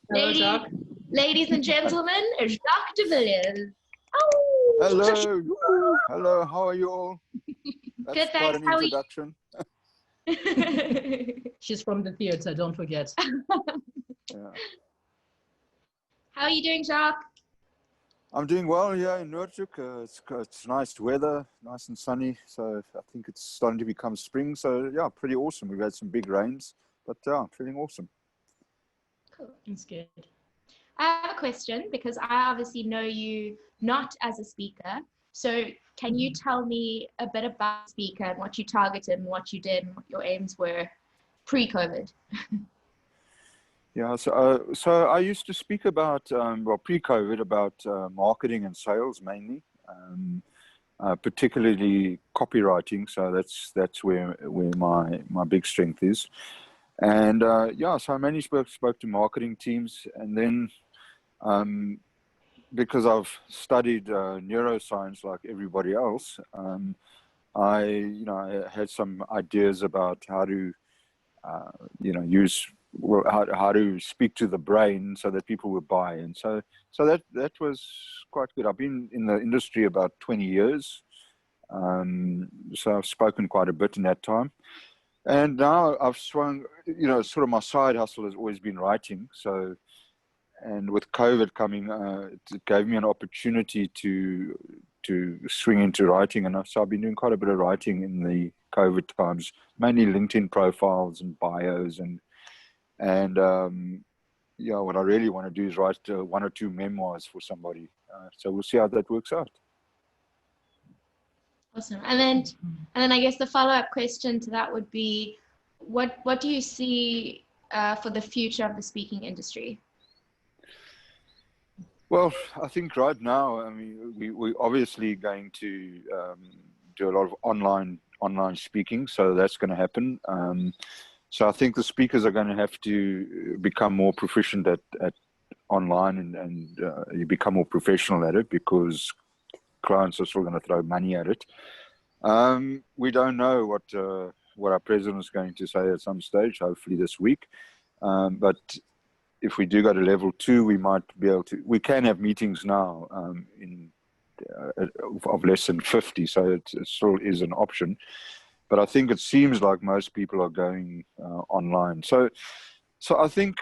Hello, Ladies, Jacques. ladies and gentlemen, Jacques de Villiers. Oh, Hello, hello, how are you all? That's good, quite thanks. an How are you? introduction. She's from the theatre, don't forget. Yeah. How are you doing, Jacques? I'm doing well here in Noordhoek. It's nice weather, nice and sunny. So I think it's starting to become spring. So yeah, pretty awesome. We've had some big rains, but yeah, I'm feeling awesome. Cool. It's good. I have a question because I obviously know you not as a speaker. So can you tell me a bit about speaker and what you targeted and what you did and what your aims were pre-COVID? Yeah, so I used to speak about, pre-COVID, about marketing and sales mainly, particularly copywriting. So that's where my big strength is. And yeah, so I mainly spoke to marketing teams, and then because I've studied neuroscience like everybody else, I had some ideas about how to how to speak to the brain so that people would buy. And so that was quite good. I've been in the industry about 20 years, so I've spoken quite a bit in that time. And now I've swung, sort of my side hustle has always been writing. So, and with COVID coming, it gave me an opportunity to swing into writing. And so I've been doing quite a bit of writing in the COVID times, mainly LinkedIn profiles and bios. And what I really want to do is write 1 or 2 memoirs for somebody. So we'll see how that works out. Awesome. And then I guess the follow-up question to that would be, what do you see for the future of the speaking industry? Well, I think right now, I mean, we're obviously going to do a lot of online speaking, so that's going to happen. So I think the speakers are going to have to become more proficient at online and you become more professional at it, because clients are still going to throw money at it. We don't know what our president is going to say at some stage, hopefully this week. But if we do go to level 2, we might be able to. We can have meetings now of less than 50, so it still is an option. But I think it seems like most people are going online. So I think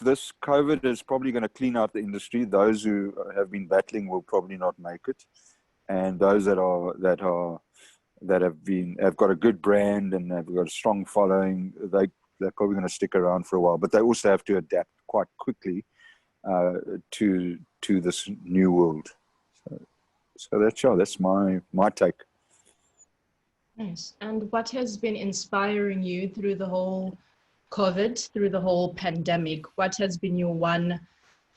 this COVID is probably going to clean out the industry. Those who have been battling will probably not make it, and those that have got a good brand and have got a strong following, they're probably going to stick around for a while. But they also have to adapt quite quickly to this new world. So that's my take. Nice. And what has been inspiring you through the whole COVID, through the whole pandemic? What has been your one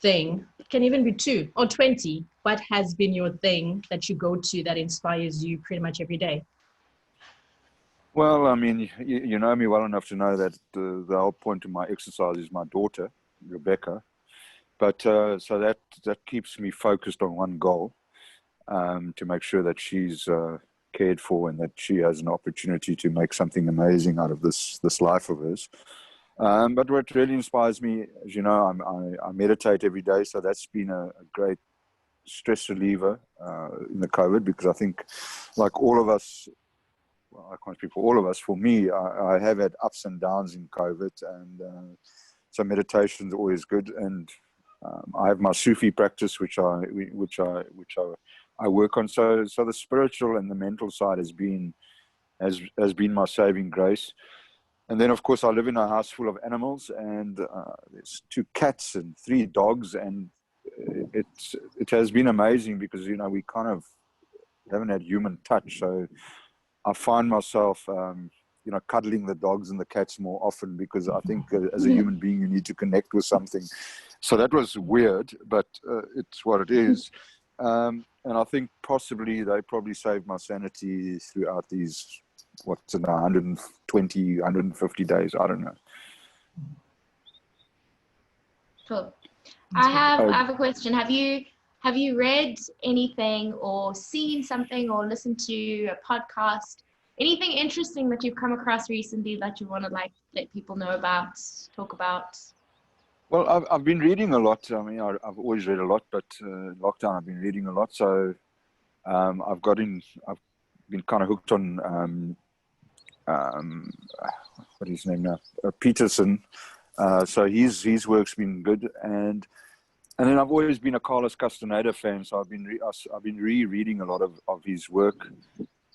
thing? It can even be 2 or 20. What has been your thing that you go to that inspires you pretty much every day? Well, I mean, you know me well enough to know that the whole point of my exercise is my daughter, Rebecca. But so that keeps me focused on one goal, to make sure that she's cared for and that she has an opportunity to make something amazing out of this life of hers. But what really inspires me, as you know, I meditate every day, so that's been a great stress reliever in the COVID, because I think, like all of us, well, I can't speak for all of us. For me, I have had ups and downs in COVID, and so meditation is always good. And I have my Sufi practice, which I work on. So the spiritual and the mental side has been my saving grace. And then, of course, I live in a house full of animals, and there's 2 cats and 3 dogs, and it has been amazing because we kind of haven't had human touch. So I find myself, cuddling the dogs and the cats more often, because I think as a human being, you need to connect with something. So that was weird, but it's what it is. And I think they probably saved my sanity throughout these, 120, 150 days. I don't know. Cool. I have a question. Have you read anything or seen something or listened to a podcast, anything interesting that you've come across recently that you want to let people know about, talk about? Well, I've been reading a lot. I mean, I've always read a lot, but lockdown I've been reading a lot. So I've been kind of hooked on what is his name now? Peterson. So his work's been good, and then I've always been a Carlos Castaneda fan. So I've been rereading a lot of his work,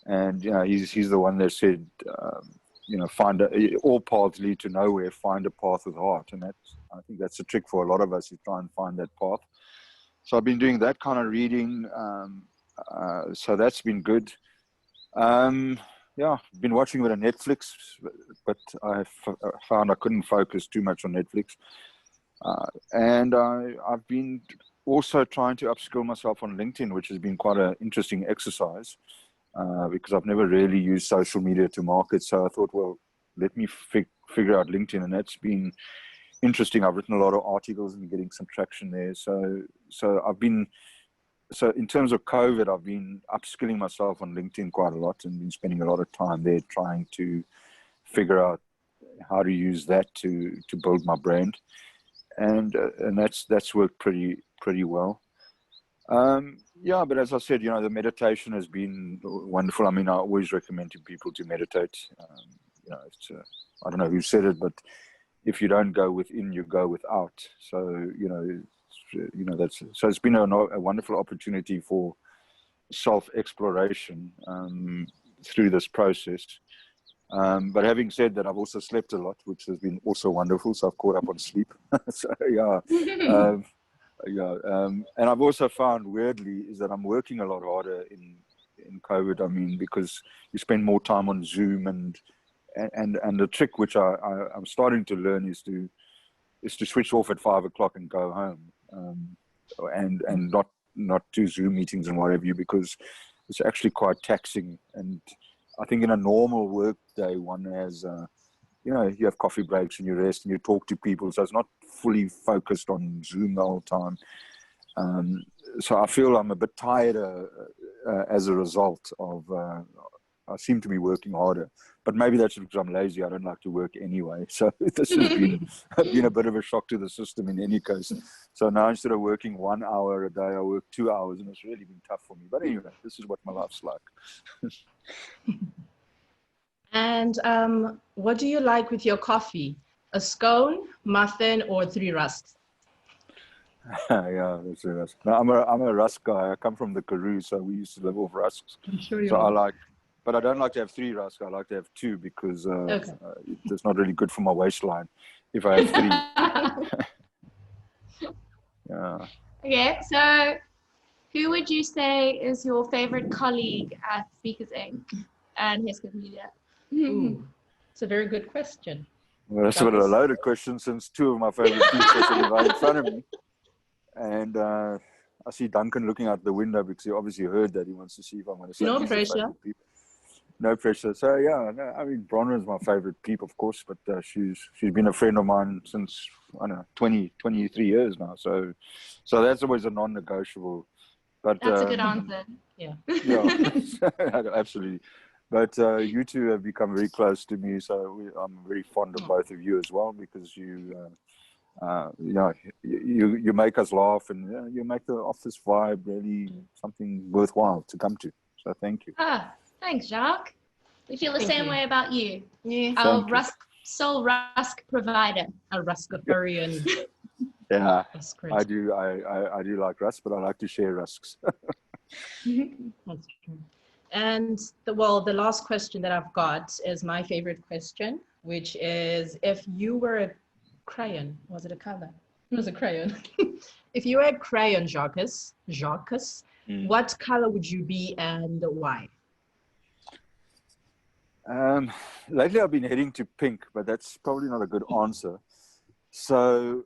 and he's the one that said, all paths lead to nowhere. Find a path with heart, and I think that's a trick for a lot of us, is try and find that path. So I've been doing that kind of reading. So that's been good. Been watching a bit of Netflix, but I found I couldn't focus too much on Netflix. And I've been also trying to upskill myself on LinkedIn, which has been quite an interesting exercise, because I've never really used social media to market. So I thought, well, let me figure out LinkedIn, and that's been interesting. I've written a lot of articles and getting some traction there. So in terms of COVID, I've been upskilling myself on LinkedIn quite a lot, and been spending a lot of time there trying to figure out how to use that to build my brand, and that's worked pretty well. But as I said, the meditation has been wonderful. I mean, I always recommend to people to meditate. I don't know who said it, but if you don't go within, you go without. So it's been a wonderful opportunity for self-exploration through this process. But having said that, I've also slept a lot, which has been also wonderful. So I've caught up on sleep. So and I've also found, weirdly, is that I'm working a lot harder in COVID. I mean, because you spend more time on Zoom, and the trick which I'm starting to learn is to switch off at 5 o'clock and go home, and not do Zoom meetings and what have you, because it's actually quite taxing. And I think in a normal work day, one has, you have coffee breaks and you rest and you talk to people. So it's not fully focused on Zoom the whole time. So I feel I'm a bit tired as a result of, I seem to be working harder, but maybe that's because I'm lazy. I don't like to work anyway. So this has been a bit of a shock to the system in any case. So now instead of working 1 hour a day, I work 2 hours, and it's really been tough for me. But anyway, this is what my life's like. And what do you like with your coffee? A scone, muffin, or 3 rusks? Yeah, that's a rusk. No, I'm a rusk guy. I come from the Karoo, so we used to live off rusks. I'm sure you So are. but I don't like to have 3 rusks. I like to have 2 because Okay. it's not really good for my waistline if I have 3. Yeah. Okay, so who would you say is your favorite colleague at Speakers Inc. and Hesketh Media? Ooh, it's a very good question. Well, that's a bit of a loaded question, since 2 of my favorite people are sitting right in front of me. And I see Duncan looking out the window because he obviously heard that. He wants to see if I'm going to say No these are pressure. favorite people. No pressure. So yeah, no, I mean, Bronwyn is my favorite peep, of course, but she's been a friend of mine since, I don't know, 23 years now. So that's always a non-negotiable. But That's a good answer. Yeah. Yeah, absolutely. But you two have become very close to me, so I'm very fond of both of you as well, because you make us laugh, and you make the office vibe really something worthwhile to come to. So thank you. Thanks, Jacques. We feel the same way about you. Yeah. Our sole rusk provider. A Rastafarian. Yeah, That's great. I do. I do like rusk, but I like to share rusks. That's true. And the last question that I've got is my favorite question, which is, if you were a crayon, was it a color? It was a crayon. If you were a crayon, Jacques, what color would you be and why? Lately I've been heading to pink, but that's probably not a good answer. So,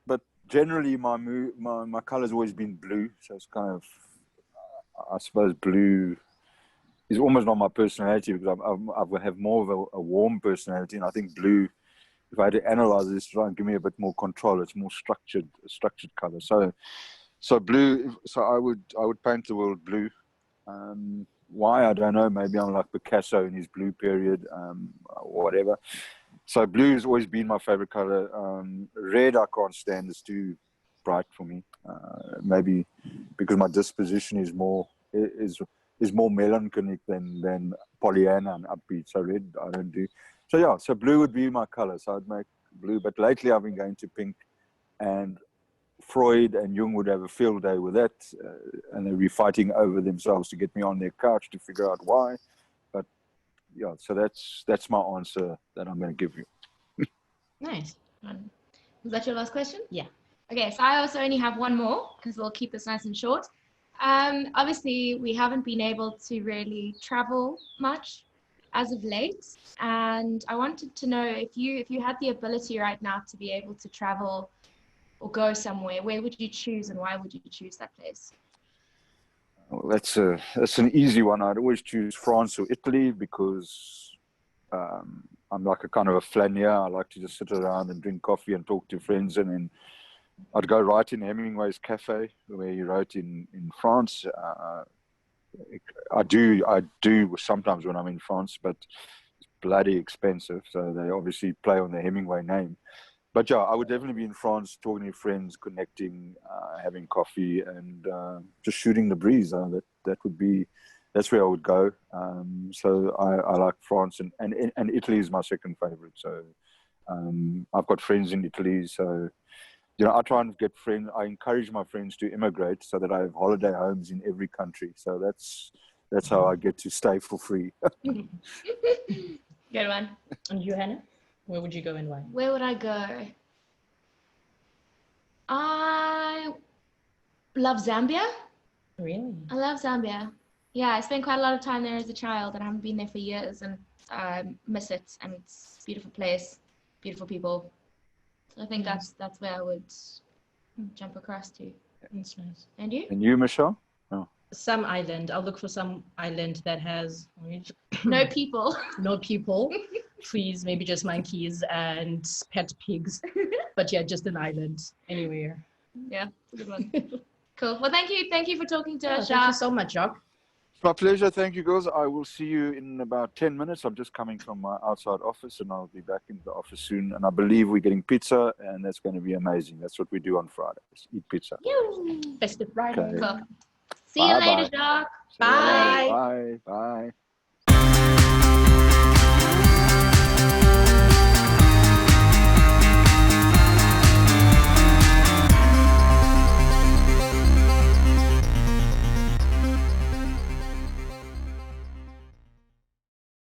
but generally my color's always been blue. So it's kind of, I suppose blue is almost not my personality, because I have more of a warm personality, and I think blue, if I had to analyze this, try and give me a bit more control. It's more structured color. So blue. So I would paint the world blue. Why, I don't know. Maybe I'm like Picasso in his blue period, or whatever. So blue has always been my favorite color. Red I can't stand; it's too bright for me. Maybe because my disposition is more melancholic than Pollyanna and upbeat. So red I don't do. So yeah, so blue would be my color. So I'd make blue. But lately I've been going to pink, and Freud and Jung would have a field day with that, and they'd be fighting over themselves to get me on their couch to figure out why. But yeah, so that's my answer that I'm going to give you. Nice. Was that your last question? Yeah. Okay, so I also only have one more because we'll keep this nice and short. Obviously, we haven't been able to really travel much as of late, and I wanted to know if you had the ability right now to be able to travel or go somewhere, where would you choose and why would you choose that place? Well, that's an easy one. I'd always choose France or Italy because I'm like a kind of a flanier. I like to just sit around and drink coffee and talk to friends, and then I'd go right in Hemingway's cafe where he wrote in France. I do sometimes when I'm in France, but it's bloody expensive. So they obviously play on the Hemingway name. But yeah, I would definitely be in France, talking to friends, connecting, having coffee, and just shooting the breeze. That's where I would go. So I like France, and Italy is my second favorite. So I've got friends in Italy. So I try and get friends. I encourage my friends to immigrate so that I have holiday homes in every country. So that's how I get to stay for free. Good one. And you, Hannah? Where would you go and why? Where would I go? I love Zambia. Really? I love Zambia. Yeah, I spent quite a lot of time there as a child and I haven't been there for years and I miss it. And it's a beautiful place, beautiful people. So I think that's where I would jump across to. That's nice. And you? And you, Michelle? Oh. Some island. I'll look for some island that has No people. no people. Please, maybe just monkeys and pet pigs. But yeah, just an island anywhere. Yeah, it's a good one. Cool. Well, thank you for talking to us, Thank you Jacques. so much, Jacques. It's my pleasure. Thank you, girls. I will see you in about 10 minutes. I'm just coming from my outside office and I'll be back in the office soon. And I believe we're getting pizza and that's going to be amazing. That's what we do on Fridays. Eat pizza. You. Festive Friday. Okay. Cool. See you later, Jacques. Bye. Bye. Bye.